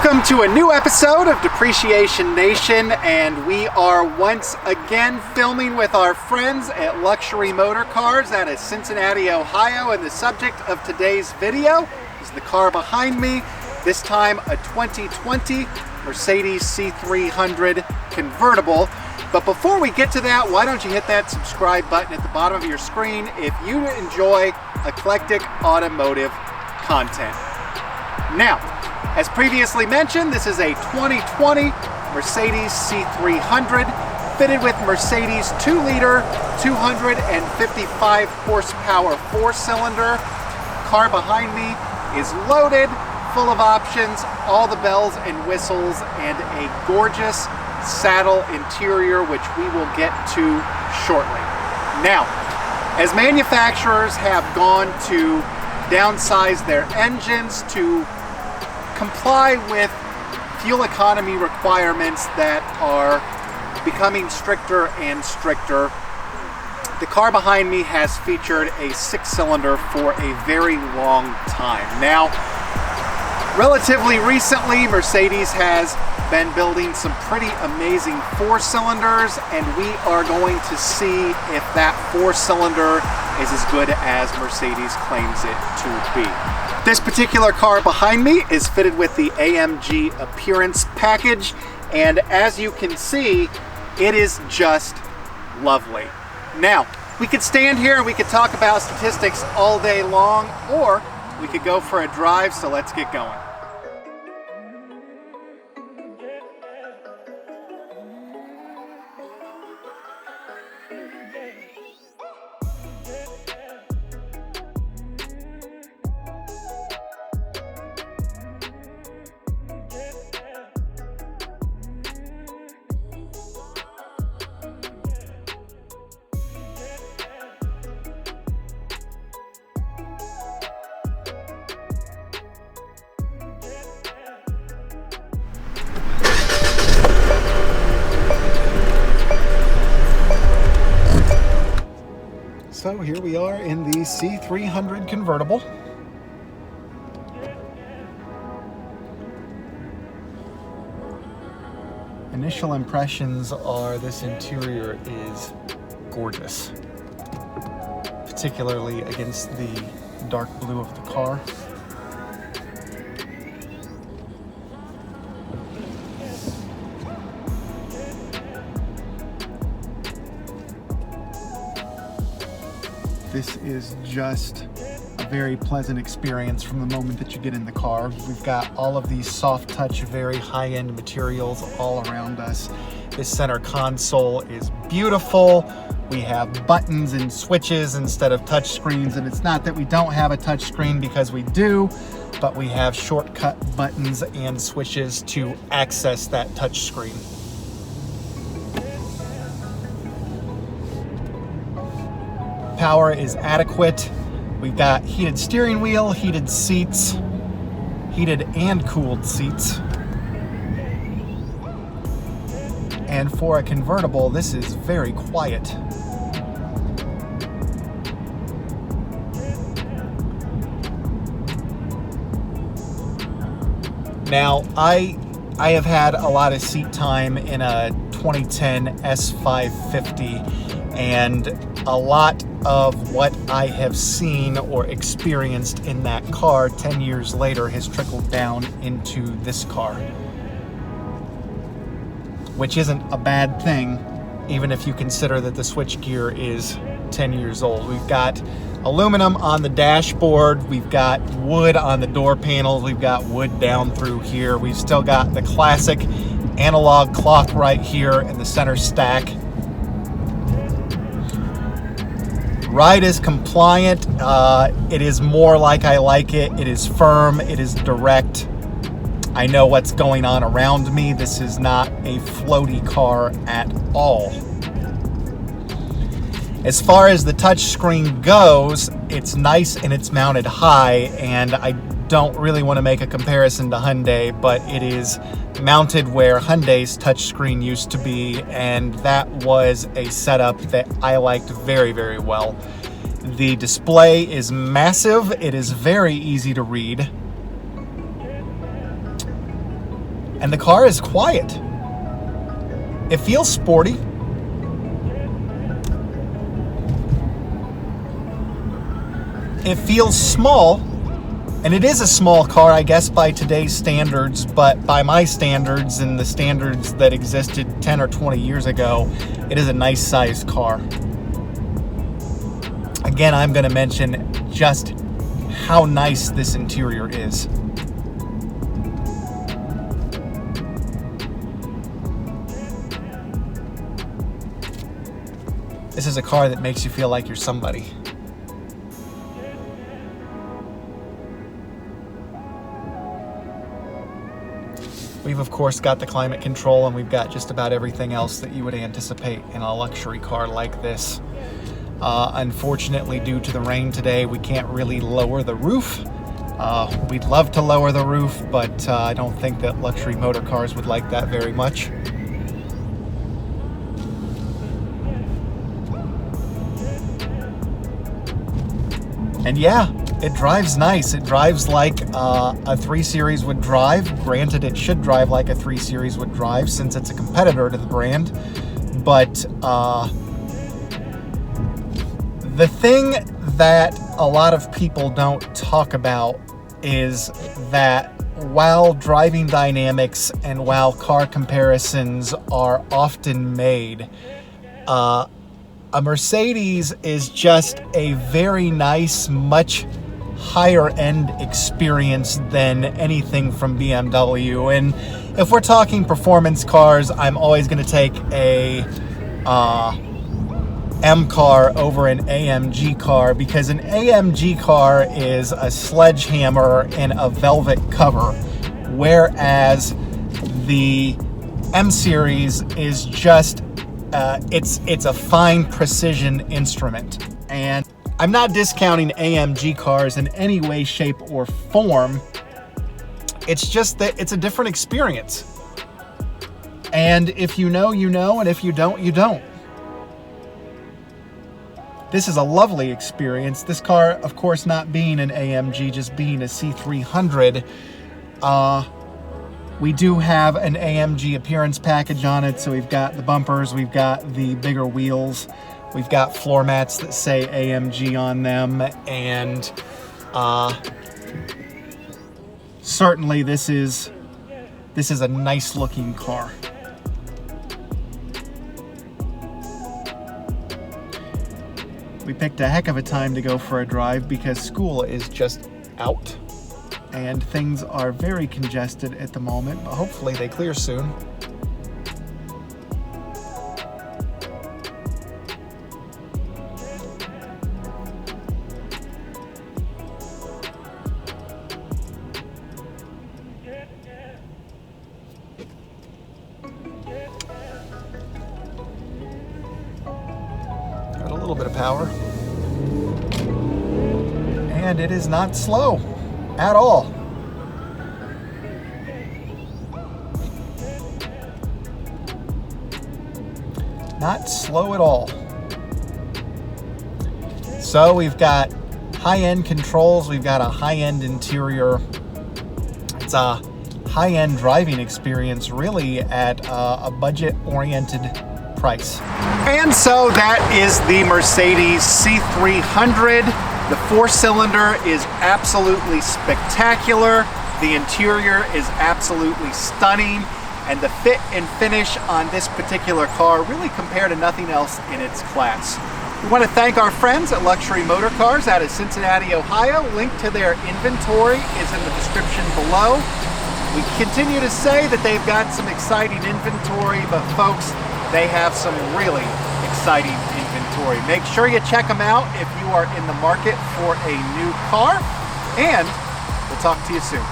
Welcome to a new episode of Depreciation Nation, and we are once again filming with our friends at Luxury Motor Cars out of Cincinnati, Ohio, and the subject of today's video is the car behind me, this time a 2020 Mercedes C300 Convertible. But before we get to that, why don't you hit that subscribe button at the bottom of your screen if you enjoy eclectic automotive content. Now, as previously mentioned, this is a 2020 Mercedes C300 fitted with Mercedes 2-liter, 255 horsepower 4-cylinder. Car behind me is loaded, full of options, all the bells and whistles, and a gorgeous saddle interior, which we will get to shortly. Now, as manufacturers have gone to downsize their engines to comply with fuel economy requirements that are becoming stricter and stricter, the car behind me has featured a 6-cylinder for a very long time. Now, relatively recently, Mercedes has been building some pretty amazing 4-cylinders, and we are going to see if that 4-cylinder is as good as Mercedes claims it to be. This particular car behind me is fitted with the AMG Appearance Package, and as you can see, it is just lovely. Now, we could stand here and we could talk about statistics all day long, or we could go for a drive, so let's get going. So here we are in the C300 Convertible. Initial impressions are this interior is gorgeous, particularly against the dark blue of the car. This is just a very pleasant experience from the moment that you get in the car. We've got all of these soft touch, very high-end materials all around us. This center console is beautiful. We have buttons and switches instead of touch screens, and it's not that we don't have a touch screen, because we do, but we have shortcut buttons and switches to access that touch screen. Power is adequate. We've got heated steering wheel, heated seats, heated and cooled seats. And for a convertible, this is very quiet. Now, I have had a lot of seat time in a 2010 S550, and a lot of what I have seen or experienced in that car 10 years later has trickled down into this car, which isn't a bad thing, even if you consider that the switchgear is 10 years old. We've got aluminum on the dashboard, we've got wood on the door panels, we've got wood down through here, we've still got the classic analog clock right here in the center stack. Ride is compliant. It is more like I like it. It is firm. It is direct. I know what's going on around me. This is not a floaty car at all. As far as the touchscreen goes, it's nice and it's mounted high, and I don't really want to make a comparison to Hyundai, but it is mounted where Hyundai's touchscreen used to be, and that was a setup that I liked very, very well. The display is massive. It is very easy to read. And the car is quiet. It feels sporty. It feels small, and it is a small car, I guess, by today's standards, but by my standards and the standards that existed 10 or 20 years ago, it is a nice sized car. Again, I'm going to mention just how nice this interior is. This is a car that makes you feel like you're somebody. We've of course got the climate control, and we've got just about everything else that you would anticipate in a luxury car like this. Unfortunately, due to the rain today, we can't really lower the roof. We'd love to lower the roof, but I don't think that luxury motor cars would like that very much. And yeah, it drives nice. It drives like a 3 Series would drive. Granted, it should drive like a 3 Series would drive since it's a competitor to the brand. But the thing that a lot of people don't talk about is that while driving dynamics and while car comparisons are often made, a Mercedes is just a very nice, much higher end experience than anything from BMW. And if we're talking performance cars, I'm always going to take a M car over an AMG car, because an AMG car is a sledgehammer in a velvet cover, whereas the M Series is just it's a fine precision instrument. And I'm not discounting AMG cars in any way, shape, or form. It's just that it's a different experience. And if you know, you know, and if you don't, you don't. This is a lovely experience. This car, of course, not being an AMG, just being a C300, we do have an AMG appearance package on it. So we've got the bumpers, we've got the bigger wheels, we've got floor mats that say AMG on them, and certainly this is a nice looking car. We picked a heck of a time to go for a drive because school is just out and things are very congested at the moment, but hopefully they clear soon. Got a little bit of power. And it is not slow at all. Not slow at all. So we've got high-end controls, we've got a high-end interior. It's a high-end driving experience really at a budget-oriented price. And so that is the Mercedes C300. The 4-cylinder is absolutely spectacular. The interior is absolutely stunning. And the fit and finish on this particular car really compare to nothing else in its class. We want to thank our friends at Luxury Motor Cars out of Cincinnati, Ohio. Link to their inventory is in the description below. We continue to say that they've got some exciting inventory, but folks, they have some really exciting inventory. Make sure you check them out if you are in the market for a new car, and we'll talk to you soon.